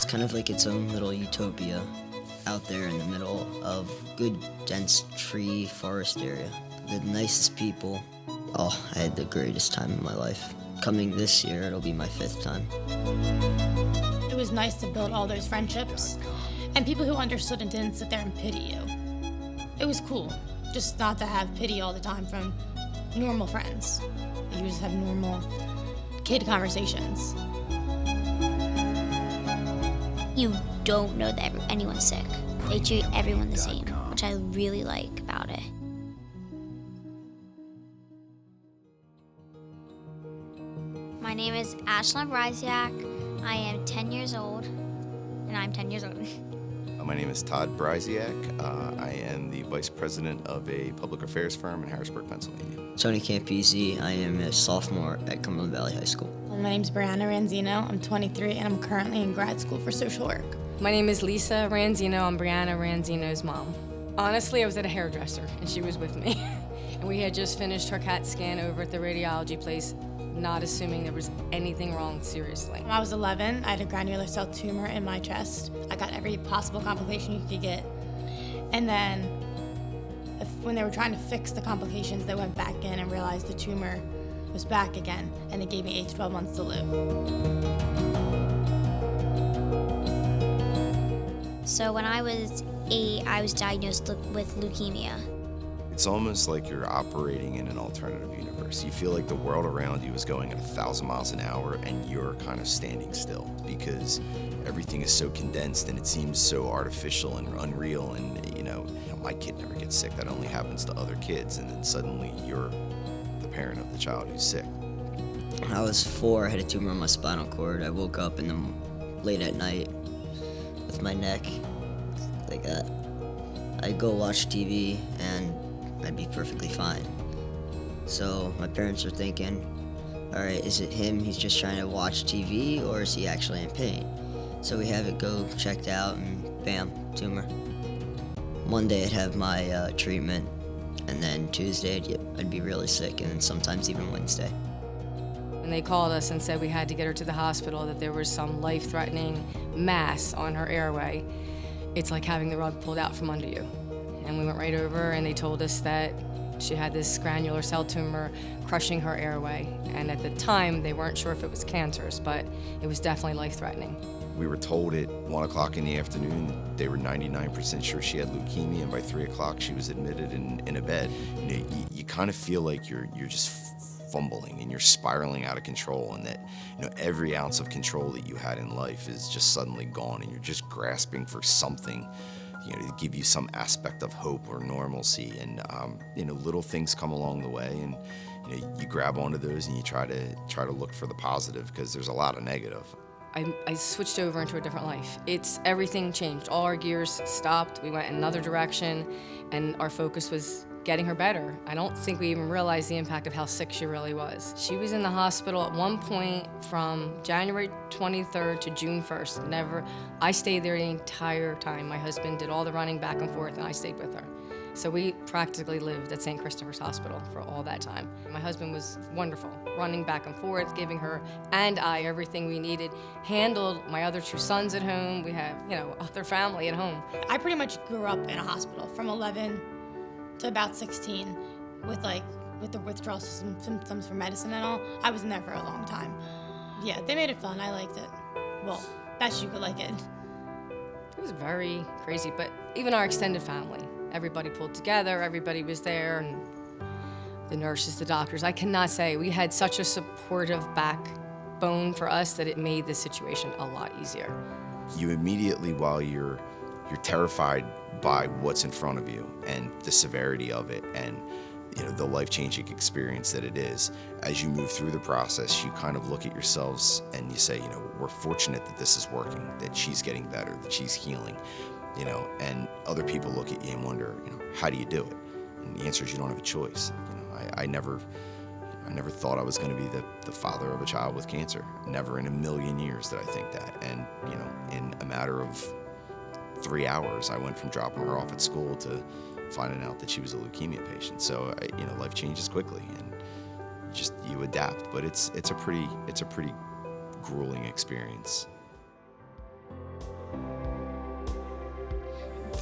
It's kind of like its own little utopia out there in the middle of good, dense tree forest area. The nicest people. Oh, I had the greatest time of my life. Coming this year, it'll be my 5th time. It was nice to build all those friendships and people who understood and didn't sit there and pity you. It was cool, just not to have pity all the time from normal friends. You just have normal kid conversations. You don't know that anyone's sick. They treat everyone the same, which I really like about it. My name is Ashlyn Bryziak. I am 10 years old, and I'm 10 years old. My name is Todd Bryziak. I am the vice president of a public affairs firm in Harrisburg, Pennsylvania. Tony Campisi. I am a sophomore at Cumberland Valley High School. My name's Brianna Ranzino. I'm 23, and I'm currently in grad school for social work. My name is Lisa Ranzino. I'm Brianna Ranzino's mom. Honestly, I was at a hairdresser, and she was with me. And we had just finished her CAT scan over at the radiology place, not assuming there was anything wrong seriously. When I was 11, I had a granular cell tumor in my chest. I got every possible complication you could get. And then when they were trying to fix the complications, they went back in and realized the tumor was back again, and it gave me 8 to 12 months to live. So when I was 8, I was diagnosed with leukemia. It's almost like you're operating in an alternative universe. You feel like the world around you is going at 1,000 miles an hour and you're kind of standing still because everything is so condensed and it seems so artificial and unreal. And my kid never gets sick. That only happens to other kids. And then suddenly you're the parent of the child who's sick. When I was 4, I had a tumor on my spinal cord. I woke up late at night with my neck like that. I'd go watch TV and I'd be perfectly fine. So my parents were thinking, all right, is it him, he's just trying to watch TV, or is he actually in pain? So we have it go checked out, and bam, tumor. Monday I'd have my treatment, and then Tuesday I'd be really sick, and then sometimes even Wednesday. And they called us and said we had to get her to the hospital, that there was some life-threatening mass on her airway. It's like having the rug pulled out from under you. And we went right over and they told us that she had this granular cell tumor crushing her airway. And at the time, they weren't sure if it was cancerous, but it was definitely life-threatening. We were told at 1 o'clock in the afternoon they were 99% sure she had leukemia, and by 3 o'clock she was admitted in a bed. You kind of feel like you're just fumbling and you're spiraling out of control, and that every ounce of control that you had in life is just suddenly gone, and you're just grasping for something to give you some aspect of hope or normalcy. And little things come along the way, and you grab onto those and you try to look for the positive, because there's a lot of negative. I switched over into a different life. Everything changed. All our gears stopped. We went in another direction, and our focus was getting her better. I don't think we even realized the impact of how sick she really was. She was in the hospital at one point from January 23rd to June 1st. I stayed there the entire time. My husband did all the running back and forth, and I stayed with her. So we practically lived at St. Christopher's Hospital for all that time. My husband was wonderful, running back and forth, giving her and I everything we needed, handled my other 2 sons at home. We have, other family at home. I pretty much grew up in a hospital from 11 to about 16 with the withdrawal symptoms for medicine and all. I was in there for a long time. Yeah, they made it fun. I liked it. Well, best you could like it. It was very crazy, but even our extended family, everybody pulled together, everybody was there, and the nurses, the doctors. I cannot say, we had such a supportive backbone for us that it made the situation a lot easier. You immediately, while you're terrified by what's in front of you and the severity of it and the life-changing experience that it is, as you move through the process, you kind of look at yourselves and you say, we're fortunate that this is working, that she's getting better, that she's healing, and other people look at you and wonder, how do you do it? And the answer is you don't have a choice. I never thought I was going to be the father of a child with cancer. Never in a million years did I think that. And, in a matter of 3 hours, I went from dropping her off at school to finding out that she was a leukemia patient. So, life changes quickly, and you adapt. But it's a pretty grueling experience.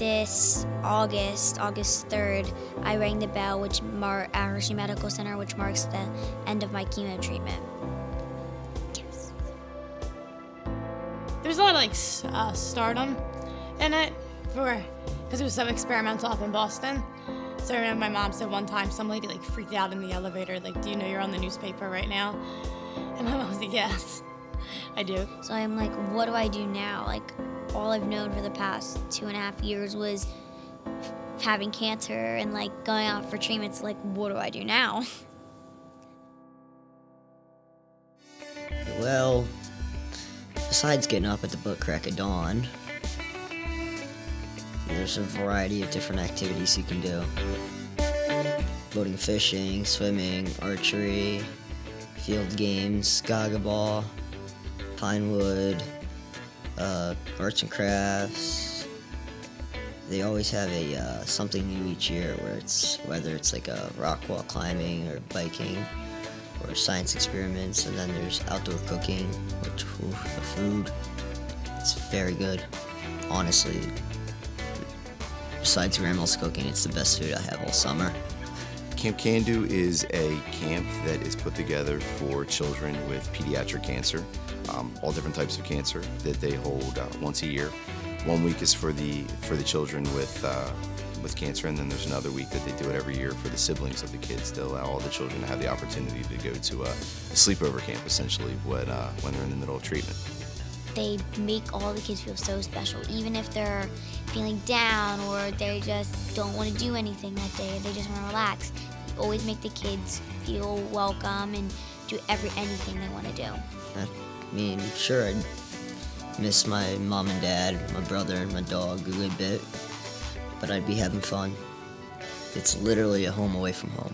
this August 3rd, I rang the bell, at Hershey Medical Center, which marks the end of my chemo treatment. Yes. There's a lot of stardom in it because it was so experimental up in Boston. So I remember my mom said one time some lady freaked out in the elevator, do you know you're on the newspaper right now? And my mom was like, yes, I do. So I'm like, what do I do now? All I've known for the past 2.5 years was having cancer and going out for treatments. What do I do now? Well, besides getting up at the butt crack of dawn, there's a variety of different activities you can do. Boating, fishing, swimming, archery, field games, gaga ball, Pinewood, arts and crafts. They always have something new each year whether it's a rock wall climbing or biking or science experiments, and then there's outdoor cooking, which the food, it's very good, honestly. Besides grandma's cooking, it's the best food I have all summer. Camp Can Do is a camp that is put together for children with pediatric cancer, all different types of cancer that they hold once a year. 1 week is for the children with cancer, and then there's another week that they do it every year for the siblings of the kids to allow all the children to have the opportunity to go to a sleepover camp, essentially, when they're in the middle of treatment. They make all the kids feel so special, even if they're feeling down or they just don't want to do anything that day. They just want to relax. You always make the kids feel welcome and do anything they want to do. I mean, sure, I'd miss my mom and dad, my brother, and my dog a good bit, but I'd be having fun. It's literally a home away from home,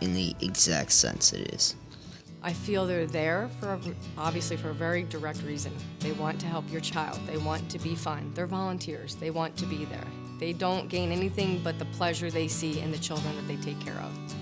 in the exact sense it is. I feel they're there obviously for a very direct reason. They want to help your child. They want to be fun. They're volunteers. They want to be there. They don't gain anything but the pleasure they see in the children that they take care of.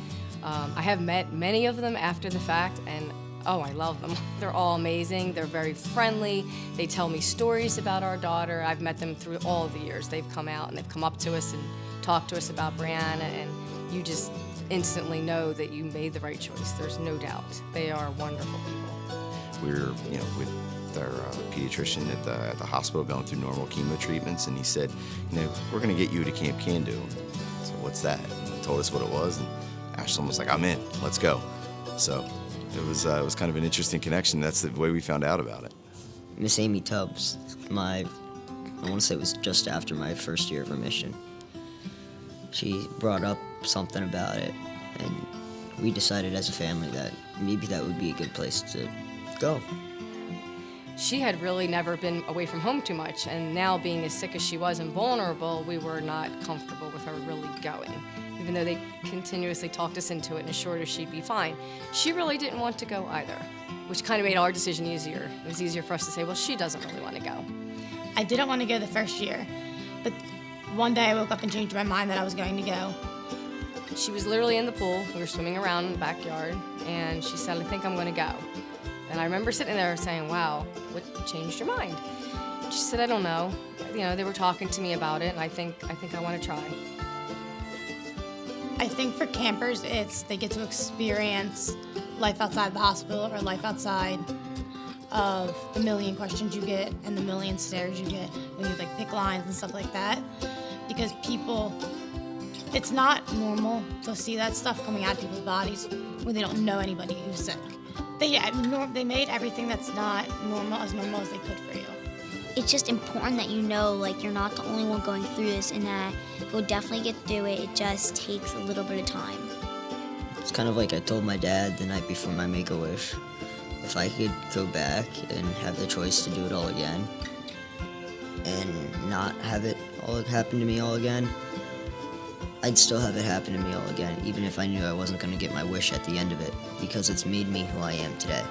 I have met many of them after the fact, and I love them. They're all amazing. They're very friendly. They tell me stories about our daughter. I've met them through all the years. They've come out and they've come up to us and talked to us about Brianna, and you just instantly know that you made the right choice. There's no doubt. They are wonderful people. We're, with our pediatrician at the hospital going through normal chemo treatments, and he said, we're going to get you to Camp Can Do. So what's that? And he told us what it was, and Ashlyn was like, I'm in. Let's go. So it was kind of an interesting connection. That's the way we found out about it. Miss Amy Tubbs, I want to say it was just after my first year of remission. She brought up something about it, and we decided as a family that maybe that would be a good place to go. She had really never been away from home too much, and now being as sick as she was and vulnerable, we were not comfortable with her really going. Even though they continuously talked us into it and assured us she'd be fine, she really didn't want to go either, which kind of made our decision easier. It was easier for us to say, well, she doesn't really want to go. I didn't want to go the first year, but one day I woke up and changed my mind that I was going to go. She was literally in the pool. We were swimming around in the backyard, and she said, I think I'm going to go. And I remember sitting there saying, wow, what changed your mind? She said, I don't know. They were talking to me about it, and I think I want to try. I think for campers, they get to experience life outside the hospital or life outside of the million questions you get and the million stares you get when you pick lines and stuff like that. Because it's not normal to see that stuff coming out of people's bodies when they don't know anybody who's sick. They made everything that's not normal as they could for you. It's just important that you're not the only one going through this, and that you'll definitely get through it. It just takes a little bit of time. It's kind of like I told my dad the night before my Make-A-Wish, if I could go back and have the choice to do it all again and not have it all happen to me all again, I'd still have it happen to me all again, even if I knew I wasn't going to get my wish at the end of it, because it's made me who I am today.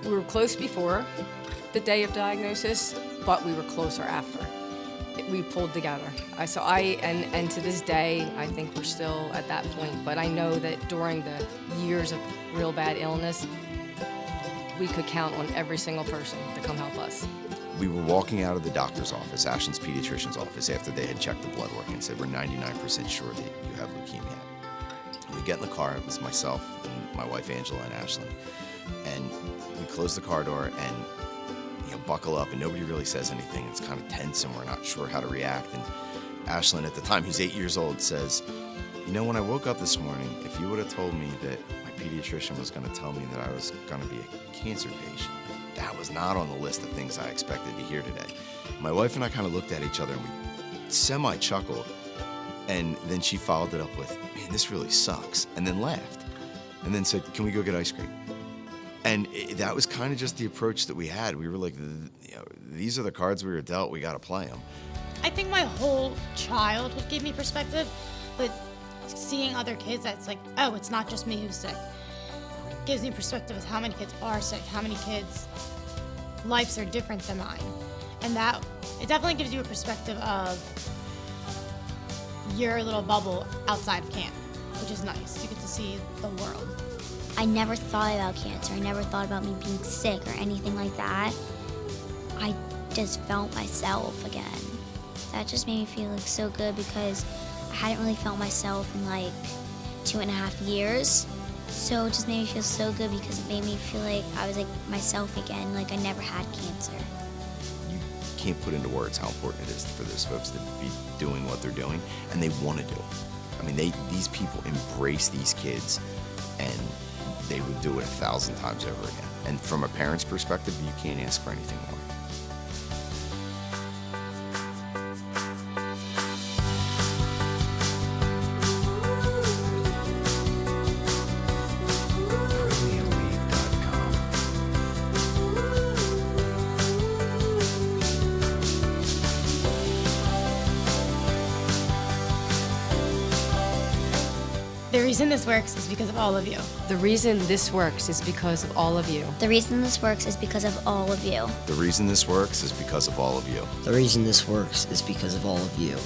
We were close before the day of diagnosis, but we were closer after. We pulled together. And to this day, I think we're still at that point, but I know that during the years of real bad illness, we could count on every single person to come help us. we were walking out of the doctor's office, Ashlyn's pediatrician's office, after they had checked the blood work and said, we're 99% sure that you have leukemia. We get in the car, it was myself and my wife Angela and Ashlyn, and we close the car door and buckle up, and nobody really says anything. It's kind of tense and we're not sure how to react. And Ashlyn, at the time, who's 8 years old, says, when I woke up this morning, if you would have told me that my pediatrician was going to tell me that I was going to be a cancer patient, that was not on the list of things I expected to hear today. My wife and I kind of looked at each other and we semi-chuckled. And then she followed it up with, man, this really sucks, and then laughed. And then said, can we go get ice cream? And that was kind of just the approach that we had. We were like, these are the cards we were dealt, we got to play them. I think my whole childhood gave me perspective, but seeing other kids, that's like, oh, it's not just me who's sick. Gives me perspective of how many kids are sick, how many kids' lives are different than mine. And that, it definitely gives you a perspective of your little bubble outside of camp, which is nice. You get to see the world. I never thought about cancer. I never thought about me being sick or anything like that. I just felt myself again. That just made me feel like so good because I hadn't really felt myself in like 2.5 years. So it just made me feel so good because it made me feel like I was like myself again, like I never had cancer. You can't put into words how important it is for those folks to be doing what they're doing, and they want to do it. I mean, these people embrace these kids, and they would do it 1,000 times over again. And from a parent's perspective, you can't ask for anything more. The reason this works is because of all of you. The reason this works is because of all of you. The reason this works is because of all of you. The reason this works is because of all of you. The reason this works is because of all of you.